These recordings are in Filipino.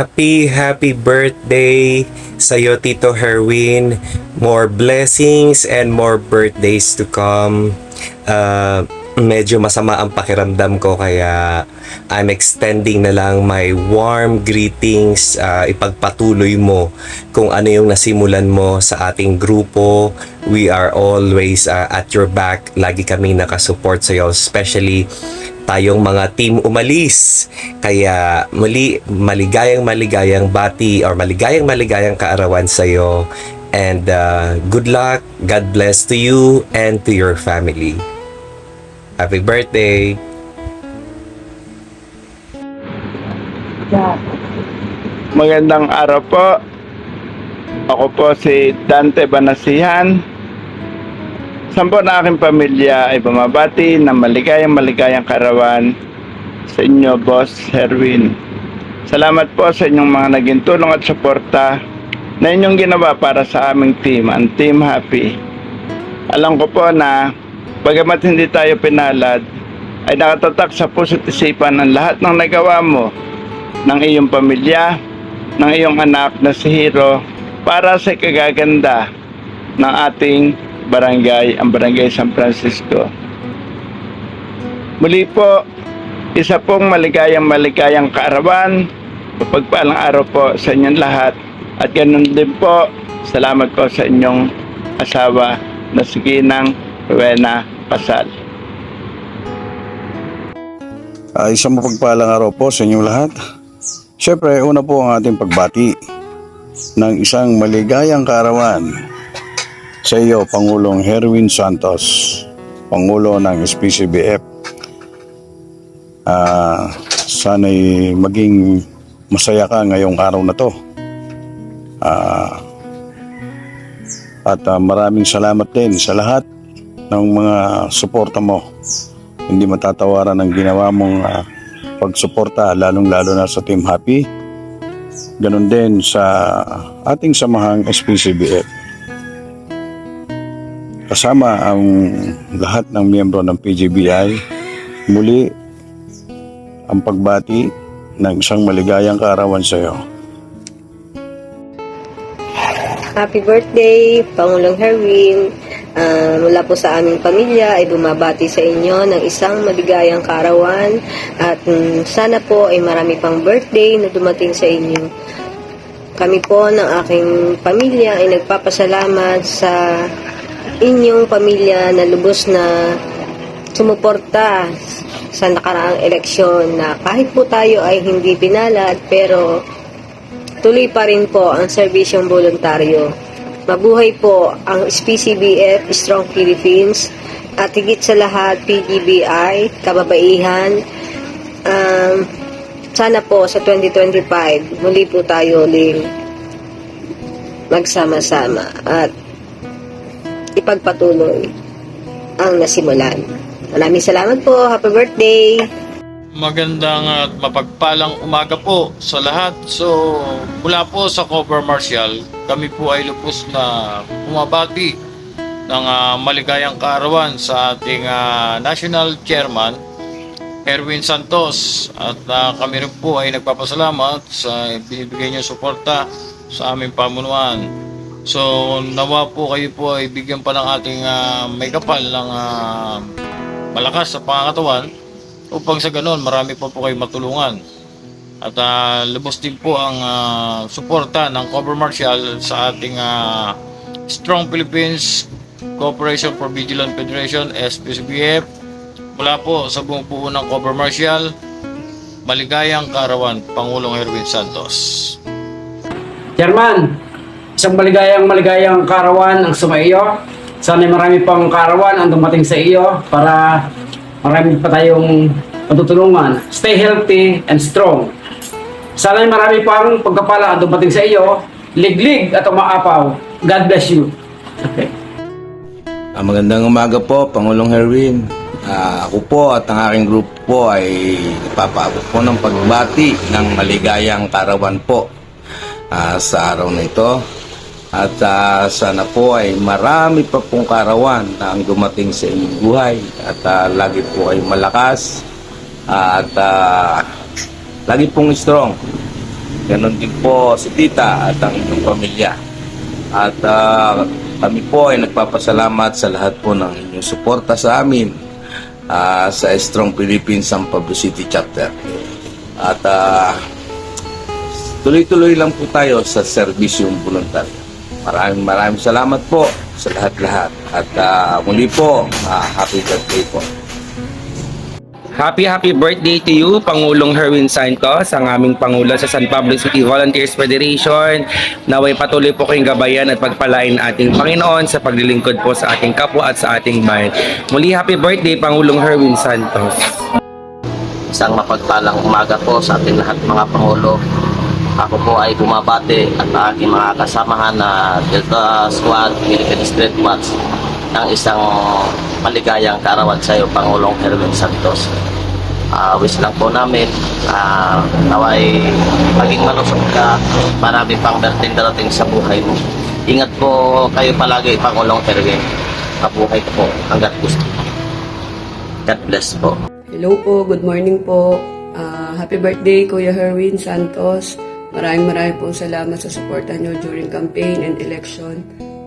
Happy birthday sa'yo, Tito Herwin. More blessings and more birthdays to come. Medyo masama ang pakiramdam ko kaya I'm extending na lang my warm greetings. Ipagpatuloy mo kung ano yung nasimulan mo sa ating grupo. We are always at your back. Lagi kaming nakasupport sa'yo, especially tayong mga team umalis. Kaya muli, maligayang bati or maligayang kaarawan sa'yo. And good luck, God bless to you and to your family. Happy birthday! Magandang araw po. Ako po si Dante Banasihan. Sa buong aking pamilya ay bumabati ng maligayang karawan sa inyo, Boss Herwin. Salamat po sa inyong mga naging tulong at suporta na inyong ginawa para sa aming team, ang Team Happy. Alam ko po na bagamat hindi tayo pinalad, ay nakatatak sa puso't isipan ang lahat ng nagawa mo ng iyong pamilya, ng iyong anak na si Hero para sa kagaganda ng ating barangay, ang Barangay San Francisco. Muli po, isa pong maligayang kaarawan, mapagpalang araw po sa inyong lahat, at ganun din po, salamat po sa inyong asawa na si Ginang Rowena Pasal. Isang mapagpalang araw po sa inyong lahat. Siyempre, una po ang ating pagbati ng isang maligayang kaarawan sa iyo, Pangulong Herwin Santos, Pangulo ng SPCBF. Sana'y maging masaya ka ngayong araw na to. Maraming salamat din sa lahat ng mga suporta mo. Hindi matatawaran ang ginawa mong pagsuporta, lalong-lalo na sa Team Happy. Ganon din sa ating samahang SPCBF. Kasama ang lahat ng miyembro ng PGBI, muli ang pagbati ng isang maligayang kaarawan sa iyo. Happy birthday, Pangulong Herwin. Mula po sa aming pamilya ay bumabati sa inyo ng isang maligayang kaarawan at sana po ay marami pang birthday na dumating sa inyo. Kami po ng aking pamilya ay nagpapasalamat sa inyong pamilya na lubos na sumuporta sa nakaraang eleksyon na kahit po tayo ay hindi pinalad pero tuloy pa rin po ang serbisyong voluntaryo. Mabuhay po ang SPCBF, Strong Philippines, at higit sa lahat PGBI, kababaihan. Sana po sa 2025 muli po tayo uling magsama-sama at ipagpatuloy ang nasimulan. Maraming salamat po. Happy birthday! Magandang at mapagpalang umaga po sa lahat. So, mula po sa Cover Martial, kami po ay lubos na bumabati ng maligayang kaarawan sa ating National Chairman, Herwin Santos. At kami rin po ay nagpapasalamat sa binibigay niyo suporta sa aming pamunuan. So, nawa po kayo po ay bigyan pa ng ating may kapal ng malakas sa pangangatawan upang sa ganon marami pa po kayo matulungan. At lubos din po ang suporta ng Cover Martial sa ating Strong Philippines Cooperation for Vigilant Federation, SPCBF. Mula po sa buong buo ng Cover Martial, maligayang kaarawan, Pangulong Herwin Santos. Chairman, isang maligayang kaarawan ang sumaiyo. Sana marami pang kaarawan ang dumating sa iyo para marami pa tayong matutulungan. Stay healthy and strong. Sana marami pang pagkapala ang dumating sa iyo. Liglig at umaapaw. God bless you. Okay. Magandang umaga po, Pangulong Herwin. Ako po at ang aking grupo po ay nagpapaabot po ng pagbati ng maligayang kaarawan po sa araw na ito. At sana po ay marami pa pong kaarawan na ang dumating sa inyong buhay. At lagi po ay malakas at lagi pong strong. ganon din po si tita at ang inyong pamilya. At kami po ay nagpapasalamat sa lahat po ng inyong suporta sa amin sa Strong Philippines San Pablo City Chapter. At tuloy-tuloy lang po tayo sa serbisyong voluntaryo. Maraming salamat po sa lahat-lahat. At muli po, happy birthday po. Happy birthday to you, Pangulong Herwin Santos, ang aming Pangulo sa San Pablo City Volunteers Federation. Naway patuloy po kayong gabayan at pagpalain ating Panginoon sa paglilingkod po sa ating kapwa at sa ating bayan. Muli, happy birthday, Pangulong Herwin Santos. Isang mapagpalang umaga po sa ating lahat mga Pangulo. Ako po ay bumabati at aking mga kasamahan na Delta Squad, Philippine Street Watch ng isang maligayang kaarawan sa iyo, Pangulong Herwin Santos. Wish lang po namin naway maging malusog ka, marami pang darating sa buhay mo. Ingat po kayo palagi, Pangulong Herwin. Mabuhay po hanggat gusto. God bless po. Hello po, good morning po. Happy birthday Kuya Herwin Santos. Maraming po salamat sa suporta nyo during campaign and election.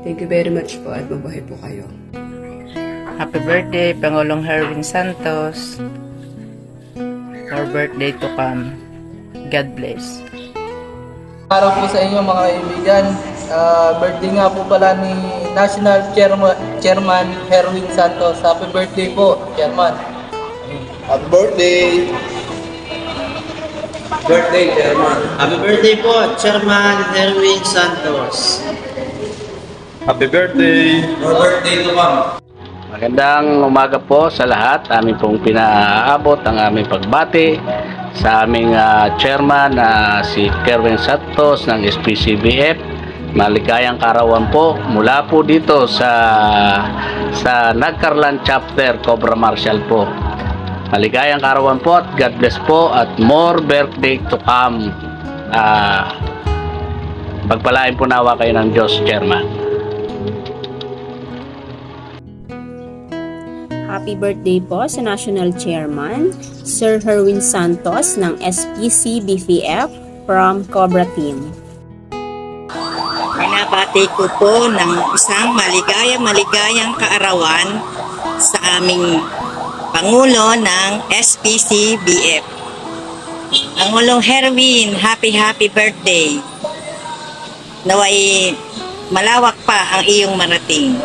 Thank you very much po at mabuhay po kayo. Happy birthday Pangulong Herwin Santos. More birthday to come. God bless. Araw po sa inyo mga kaibigan. Birthday nga po pala ni National Chairman Herwin Santos. Happy birthday po, Chairman. Happy birthday! Birthday, Chairman. Happy birthday po, Chairman Herwin Santos. Happy birthday! More birthday to come. Magandang umaga po sa lahat. Amin pong pinaabot ang aming pagbati sa aming chairman na si Herwin Santos ng SPCBF. Maligayang kaarawan po mula po dito sa Nagcarlan Chapter, Cobra Marcial po. Maligayang kaarawan po at God bless po at more birthday to come. Pagpalain po nawa kayo ng Diyos, Chairman. Happy birthday po sa National Chairman, Sir Herwin Santos ng SPCBFF from Cobra Team. Binabati ko po ng isang maligayang kaarawan sa aming Pangulo ng SPCBF. Pangulong Herwin, happy birthday. Naway malawak pa ang iyong marating.